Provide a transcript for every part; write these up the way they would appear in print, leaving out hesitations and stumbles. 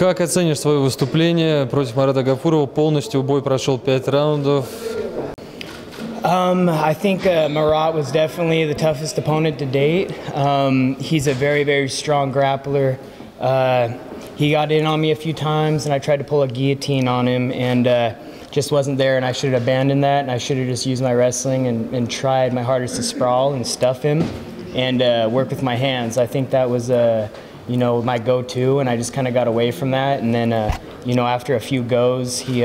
Как оценишь свое выступление против Марата Гафурова? Полностью бой прошел 5 раундов. I think Marat was definitely the toughest opponent to date. He's a very, very strong grappler. He got in on me a few times, and I tried to pull a guillotine on him, and just wasn't there, and I should have abandoned that, and I should have just used my wrestling and tried my hardest to sprawl and stuff him and work with my hands. I think that was you know, my go-to, and I just kind of got away from that. And then, you know, after a few goes, he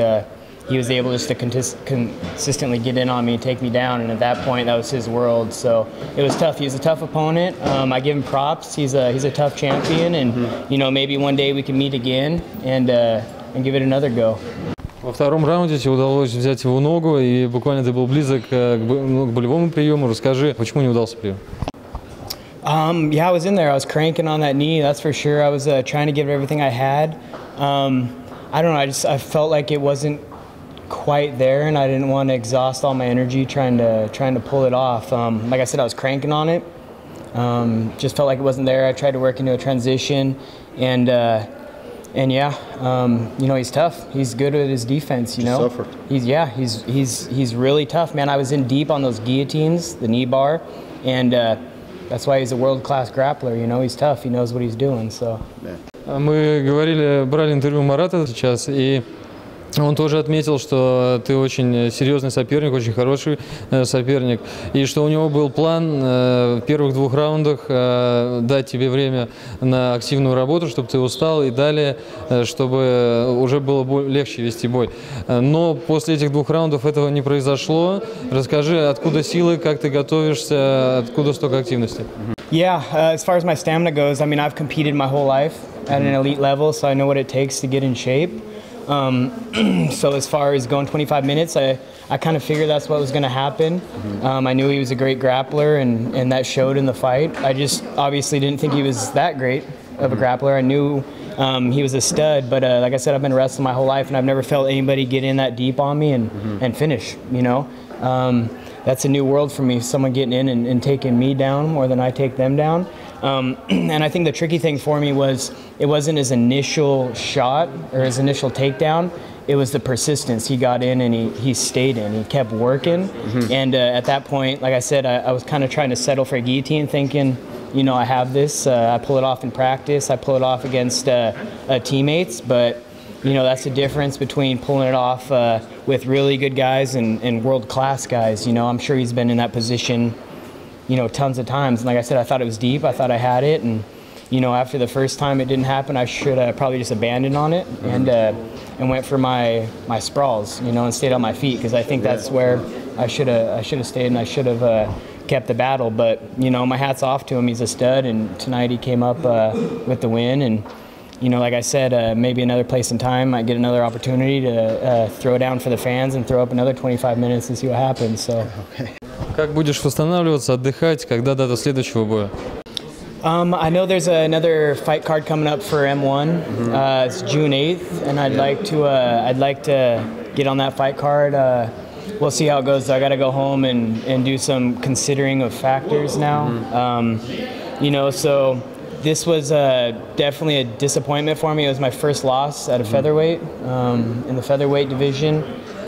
was able just to consistently get in on me and take me down. And at that point, that was his world. So it was tough. He was a tough opponent. I give him props. He's a tough champion, and you know, maybe one day we can meet again and give it another go. Во втором раунде тебе удалось взять его ногу, и буквально ты был близок к болевому приему. Расскажи, почему не удался прием? Yeah, I was in there. I was cranking on that knee, that's for sure. I was trying to give everything I had. I don't know, I felt like it wasn't quite there, and I didn't want to exhaust all my energy trying to pull it off. Like I said, I was cranking on it. Just felt like it wasn't there. I tried to work into a transition, and yeah, you know, he's tough. He's good at his defense, you know. He's really tough, man. I was in deep on those guillotines, the knee bar, and that's why he's a world-class grappler, you know. He's tough. He knows what he's doing, so. Мы брали интервью Марата сейчас, и он тоже отметил, что ты очень серьезный соперник, очень хороший соперник, и что у него был план в первых 2 раундах дать тебе время на активную работу, чтобы ты устал, и далее, чтобы уже было легче вести бой. Но после этих 2 раундов этого не произошло. Расскажи, откуда силы, как ты готовишься, откуда столько активности? Yeah, as far as my stamina goes, I mean, I've competed my whole life at an elite level, so I know what it takes to get in shape. So as far as going 25 minutes, I kind of figured that's what was going to happen. I knew he was a great grappler, and that showed in the fight. I just obviously didn't think he was that great of a grappler. I knew he was a stud, but like I said, I've been wrestling my whole life, and I've never felt anybody get in that deep on me and finish, you know. That's a new world for me, someone getting in and taking me down more than I take them down. And I think the tricky thing for me was it wasn't his initial shot or his initial takedown. It was the persistence. He got in and he stayed in. He kept working. And at that point, like I said, I was kind of trying to settle for a guillotine, thinking, you know, I have this. I pull it off in practice. I pull it off against teammates. But, you know, that's the difference between pulling it off with really good guys and world-class guys. You know, I'm sure he's been in that position, you know, tons of times. And like I said, I thought it was deep. I thought I had it. And, you know, after the first time it didn't happen, I should have probably just abandoned on it and went for my sprawls, you know, and stayed on my feet, because I think that's where I should have stayed, and I should have kept the battle. But, you know, my hat's off to him. He's a stud, and tonight he came up with the win. And, you know, like I said, maybe another place and time I get another opportunity to throw down for the fans and throw up another 25 minutes and see what happens. So. Как будешь восстанавливаться, отдыхать, когда дата следующего боя? I know there's another fight card coming up for M1. It's June 8th, and I'd like to get on that fight card. We'll see how it goes. I got to go home and do some considering of factors now. You know, so this was definitely a disappointment for me. It was my first loss at a featherweight in the featherweight division.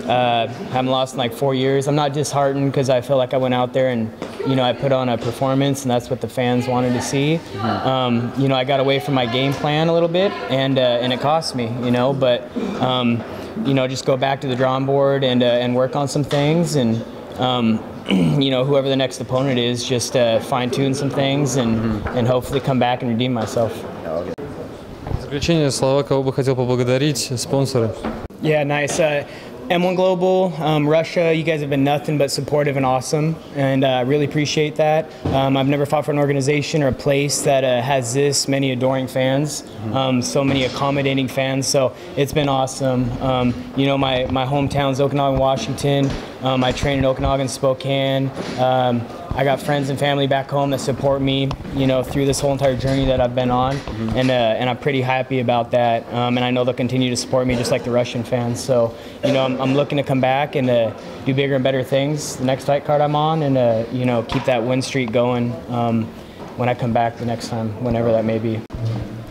Haven't lost in like 4 years. I'm not disheartened, because I feel like I went out there and, you know, I put on a performance, and that's what the fans wanted to see. You know, I got away from my game plan a little bit, and it cost me, you know, but, you know, just go back to the drawing board and work on some things, and, you know, whoever the next opponent is, just fine-tune some things and hopefully come back and redeem myself. В заключение слова, кого бы хотел поблагодарить, спонсоры. Yeah, nice. M1 Global, Russia, you guys have been nothing but supportive and awesome, and I really appreciate that. I've never fought for an organization or a place that has this many adoring fans, so many accommodating fans, so it's been awesome. You know, my hometown's Okanagan, Washington. I train in Okanagan, Spokane. I got friends and family back home that support me, you know, through this whole entire journey that I've been on, and I'm pretty happy about that. And I know they'll continue to support me just like the Russian fans. So, you know, I'm looking to come back and do bigger and better things the next fight card I'm on, and you know, keep that win streak going when I come back the next time, whenever that may be.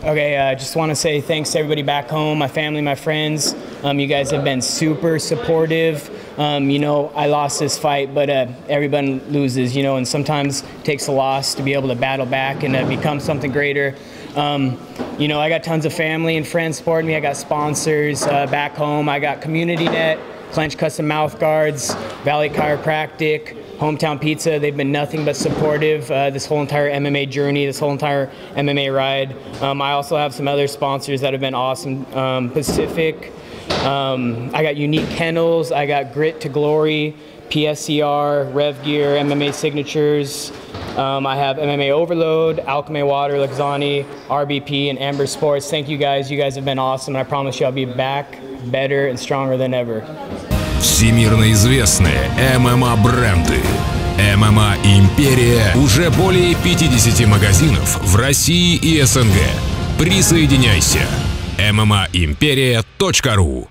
Okay, just want to say thanks to everybody back home, my family, my friends. You guys have been super supportive. You know, I lost this fight, but everyone loses, you know, and sometimes it takes a loss to be able to battle back and become something greater. You know, I got tons of family and friends supporting me. I got sponsors back home. I got CommunityNet, Clench Custom Mouth Guards, Valley Chiropractic, Hometown Pizza. They've been nothing but supportive this whole entire MMA journey, this whole entire MMA ride. I also have some other sponsors that have been awesome. Pacific. I got Unique Kennels. I got Grit to Glory, PSCR, Rev Gear, MMA Signatures. I have MMA Overload, Alchemy Water, Lexani, RBP, and Amber Sports. Thank you guys. You guys have been awesome, and I promise you I'll be back better and stronger than ever. Всемирно известные ММА-бренды. ММА-империя. Уже более 50 магазинов в России и СНГ. Присоединяйся. mmaimperia.ru